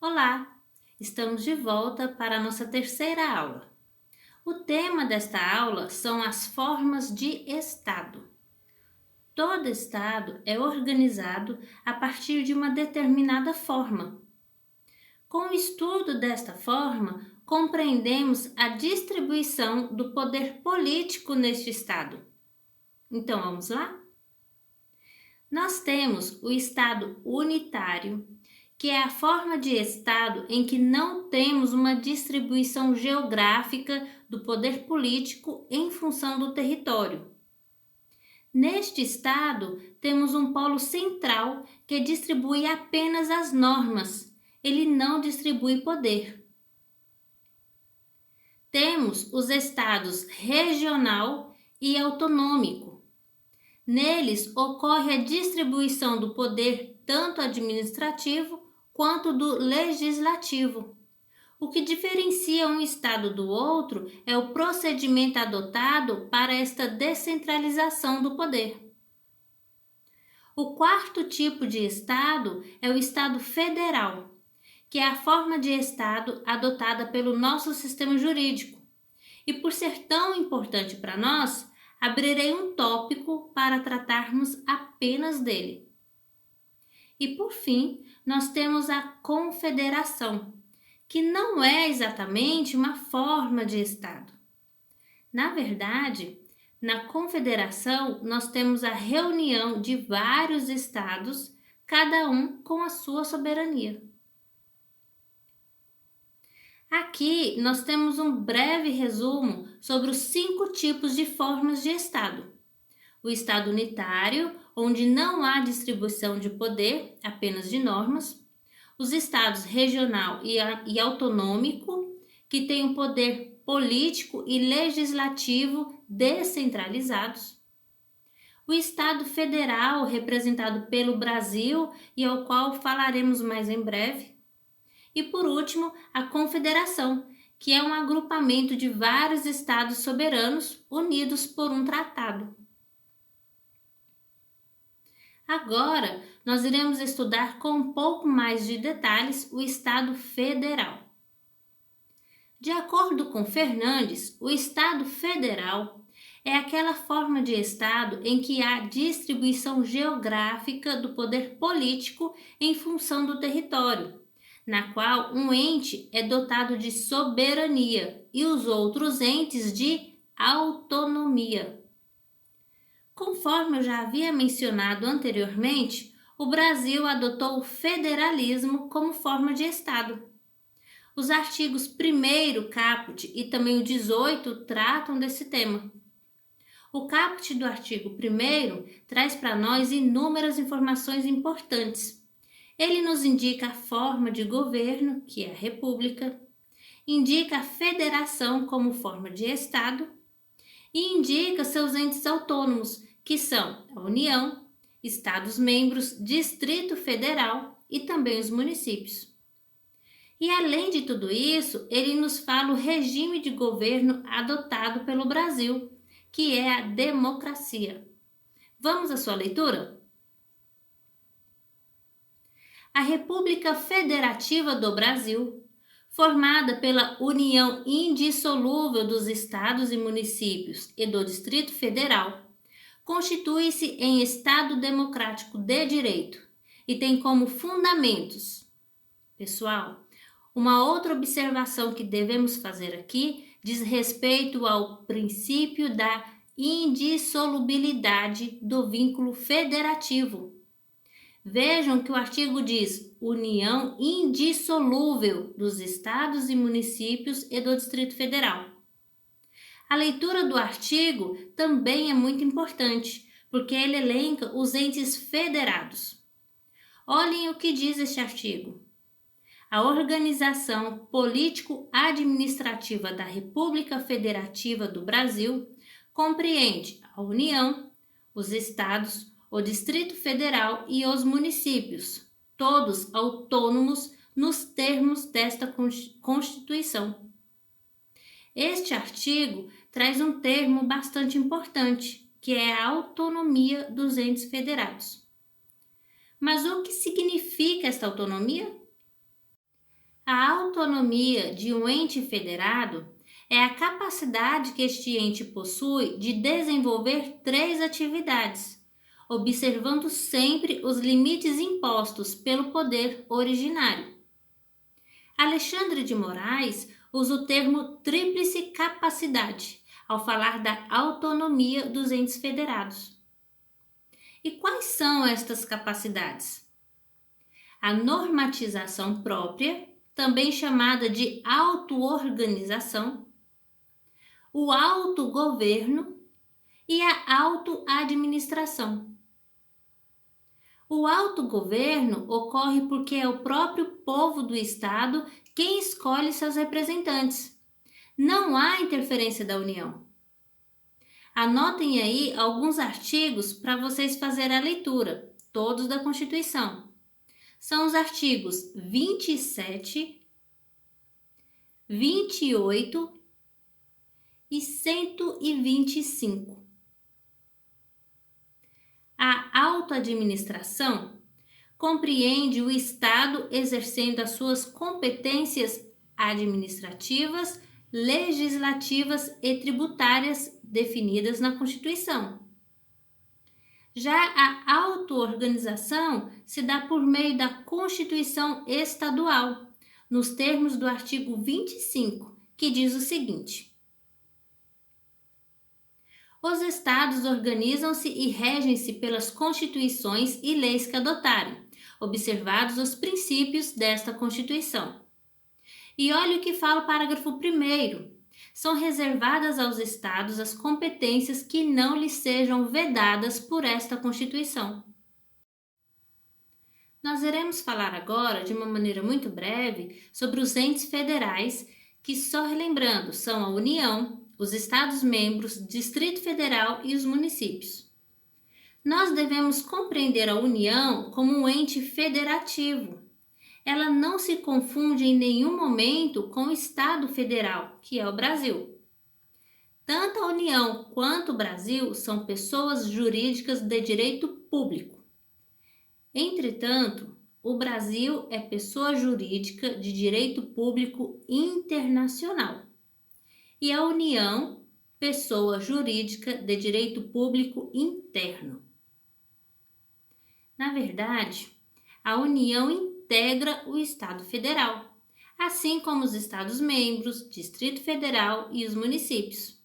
Olá, estamos de volta para a nossa terceira aula. O tema desta aula são as formas de Estado. Todo Estado é organizado a partir de uma determinada forma. Com o estudo desta forma, compreendemos a distribuição do poder político neste Estado. Então, vamos lá? Nós temos o Estado unitário, que é a forma de Estado em que não temos uma distribuição geográfica do poder político em função do território. Neste Estado, temos um polo central que distribui apenas as normas, ele não distribui poder. Temos os Estados regional e autonômico. Neles ocorre a distribuição do poder tanto administrativo quanto do legislativo. O que diferencia um estado do outro é o procedimento adotado para esta descentralização do poder. O quarto tipo de estado é o estado federal, que é a forma de estado adotada pelo nosso sistema jurídico. E por ser tão importante para nós, abrirei um tópico para tratarmos apenas dele. E por fim, nós temos a confederação, que não é exatamente uma forma de Estado. Na verdade, na confederação nós temos a reunião de vários estados, cada um com a sua soberania. Aqui nós temos um breve resumo sobre os 5 tipos de formas de Estado. O Estado unitário, onde não há distribuição de poder, apenas de normas. Os Estados regional e autonômico, que têm o poder político e legislativo descentralizados. O Estado federal, representado pelo Brasil e ao qual falaremos mais em breve. E por último, a confederação, que é um agrupamento de vários estados soberanos unidos por um tratado. Agora, nós iremos estudar com um pouco mais de detalhes o Estado Federal. De acordo com Fernandes, o Estado Federal é aquela forma de Estado em que há distribuição geográfica do poder político em função do território, na qual um ente é dotado de soberania e os outros entes de autonomia. Conforme eu já havia mencionado anteriormente, o Brasil adotou o federalismo como forma de Estado. Os artigos 1º caput e também o 18 tratam desse tema. O caput do artigo 1º traz para nós inúmeras informações importantes. Ele nos indica a forma de governo, que é a república, indica a federação como forma de Estado e indica seus entes autônomos, que são a União, Estados-membros, Distrito Federal e também os municípios. E além de tudo isso, ele nos fala o regime de governo adotado pelo Brasil, que é a democracia. Vamos à sua leitura? A República Federativa do Brasil, formada pela união indissolúvel dos estados e municípios e do Distrito Federal, constitui-se em Estado democrático de direito e tem como fundamentos. Pessoal, uma outra observação que devemos fazer aqui diz respeito ao princípio da indissolubilidade do vínculo federativo. Vejam que o artigo diz união indissolúvel dos estados e municípios e do Distrito Federal. A leitura do artigo também é muito importante, porque ele elenca os entes federados. Olhem o que diz este artigo. A organização político-administrativa da República Federativa do Brasil compreende a União, os estados, o Distrito Federal e os municípios, todos autônomos nos termos desta Constituição. Este artigo traz um termo bastante importante, que é a autonomia dos entes federados. Mas o que significa esta autonomia? A autonomia de um ente federado é a capacidade que este ente possui de desenvolver três atividades, observando sempre os limites impostos pelo poder originário. Alexandre de Moraes usa o termo tríplice capacidade ao falar da autonomia dos entes federados. E quais são estas capacidades? A normatização própria, também chamada de auto-organização, o autogoverno e a auto-administração. O autogoverno ocorre porque é o próprio povo do Estado quem escolhe seus representantes. Não há interferência da União. Anotem aí alguns artigos para vocês fazerem a leitura, todos da Constituição. São os artigos 27, 28 e 125. A autoadministração compreende o Estado exercendo as suas competências administrativas, legislativas e tributárias definidas na Constituição. Já a auto-organização se dá por meio da Constituição Estadual, nos termos do artigo 25, que diz o seguinte: os estados organizam-se e regem-se pelas constituições e leis que adotarem, observados os princípios desta Constituição. E olha o que fala o parágrafo 1º. São reservadas aos estados as competências que não lhes sejam vedadas por esta Constituição. Nós iremos falar agora, de uma maneira muito breve, sobre os entes federais, que, só relembrando, são a União, os Estados-membros, Distrito Federal e os municípios. Nós devemos compreender a União como um ente federativo. Ela não se confunde em nenhum momento com o Estado federal, que é o Brasil. Tanto a União quanto o Brasil são pessoas jurídicas de direito público. Entretanto, o Brasil é pessoa jurídica de direito público internacional. E a União, pessoa jurídica de direito público interno. Na verdade, a União integra o Estado Federal, assim como os Estados-membros, Distrito Federal e os municípios.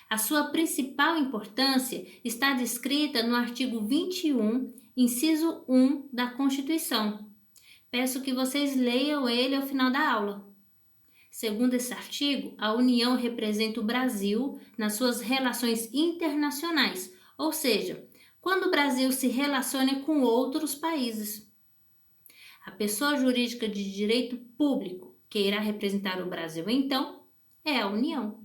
A sua principal importância está descrita no artigo 21, inciso 1 da Constituição. Peço que vocês leiam ele ao final da aula. Segundo esse artigo, a União representa o Brasil nas suas relações internacionais, ou seja, quando o Brasil se relaciona com outros países. A pessoa jurídica de direito público que irá representar o Brasil, então, é a União.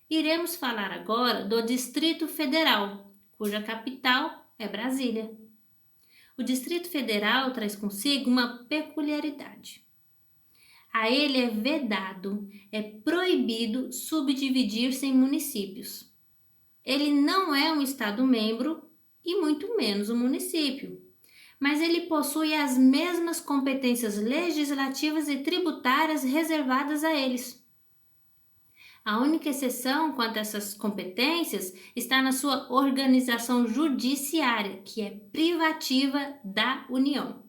Iremos falar agora do Distrito Federal, cuja capital é Brasília. O Distrito Federal traz consigo uma peculiaridade. A ele é vedado, é proibido subdividir-se em municípios. Ele não é um Estado-membro e muito menos um município, mas ele possui as mesmas competências legislativas e tributárias reservadas a eles. A única exceção quanto a essas competências está na sua organização judiciária, que é privativa da União.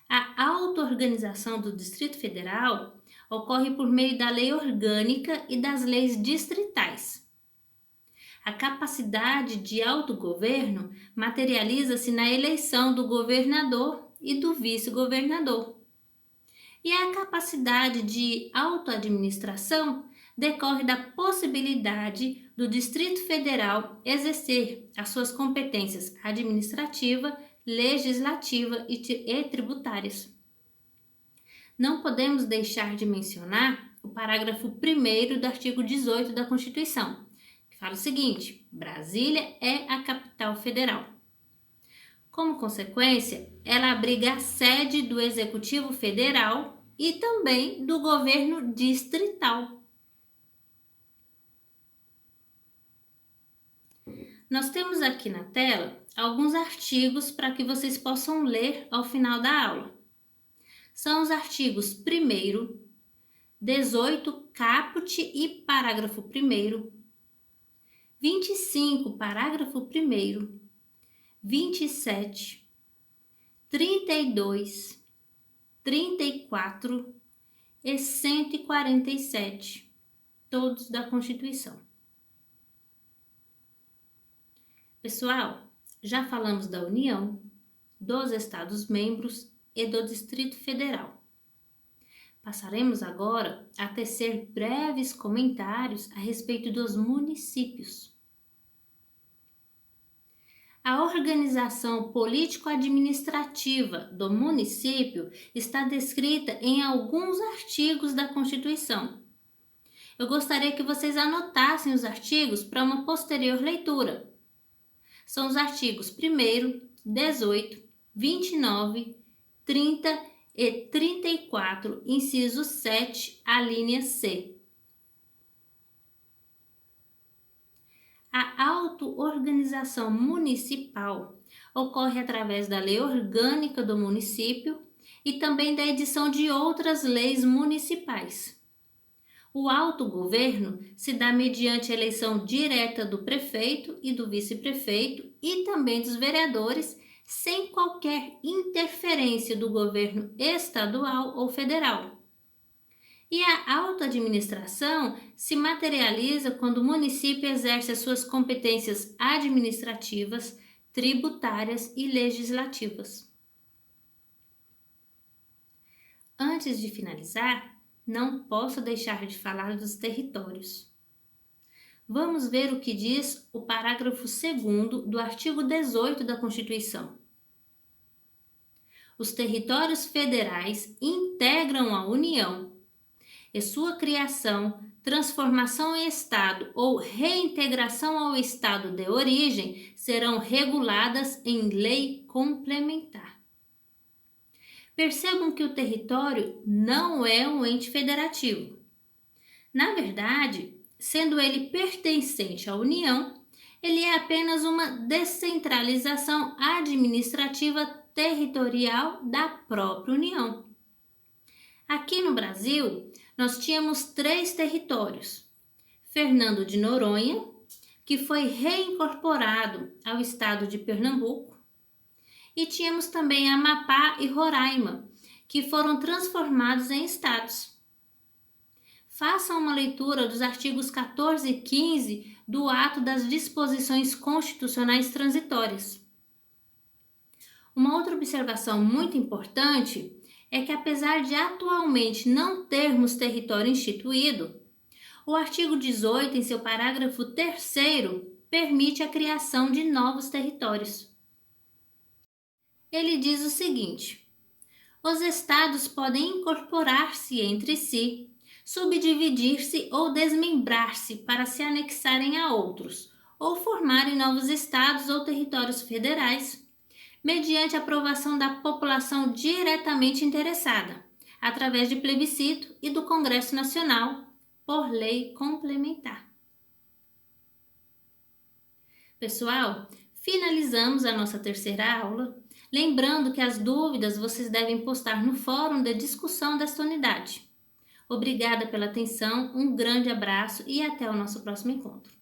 A auto-organização do Distrito Federal ocorre por meio da lei orgânica e das leis distritais. A capacidade de autogoverno materializa-se na eleição do governador e do vice-governador. E a capacidade de autoadministração decorre da possibilidade do Distrito Federal exercer as suas competências administrativa, legislativa e tributárias. Não podemos deixar de mencionar o parágrafo 1º do artigo 18 da Constituição, que fala o seguinte: Brasília é a capital federal. Como consequência, ela abriga a sede do Executivo Federal e também do governo distrital. Nós temos aqui na tela alguns artigos para que vocês possam ler ao final da aula. São os artigos 1º, 18, caput e parágrafo 1º, 25, parágrafo 1º, 27, 32, 34 e 147, todos da Constituição. Pessoal, já falamos da União, dos Estados-membros e do Distrito Federal. Passaremos agora a tecer breves comentários a respeito dos municípios. A organização político-administrativa do município está descrita em alguns artigos da Constituição. Eu gostaria que vocês anotassem os artigos para uma posterior leitura. São os artigos 1º, 18, 29, 30 e 34, inciso 7, a linha C. A auto-organização municipal ocorre através da Lei Orgânica do Município e também da edição de outras leis municipais. O autogoverno se dá mediante a eleição direta do prefeito e do vice-prefeito e também dos vereadores, sem qualquer interferência do governo estadual ou federal. E a autoadministração se materializa quando o município exerce as suas competências administrativas, tributárias e legislativas. Antes de finalizar, não posso deixar de falar dos territórios. Vamos ver o que diz o parágrafo 2º do artigo 18 da Constituição. Os territórios federais integram a União e sua criação, transformação em Estado ou reintegração ao Estado de origem serão reguladas em lei complementar. Percebam que o território não é um ente federativo. Na verdade, sendo ele pertencente à União, ele é apenas uma descentralização administrativa territorial da própria União. Aqui no Brasil, nós tínhamos 3 territórios. Fernando de Noronha, que foi reincorporado ao estado de Pernambuco, e tínhamos também Amapá e Roraima, que foram transformados em estados. Façam uma leitura dos artigos 14 e 15 do Ato das Disposições Constitucionais Transitórias. Uma outra observação muito importante é que, apesar de atualmente não termos território instituído, o artigo 18, em seu parágrafo 3º, permite a criação de novos territórios. Ele diz o seguinte: os estados podem incorporar-se entre si, subdividir-se ou desmembrar-se para se anexarem a outros, ou formarem novos estados ou territórios federais, mediante aprovação da população diretamente interessada, através de plebiscito e do Congresso Nacional, por lei complementar. Pessoal, finalizamos a nossa terceira aula, lembrando que as dúvidas vocês devem postar no fórum de discussão desta unidade. Obrigada pela atenção, um grande abraço e até o nosso próximo encontro.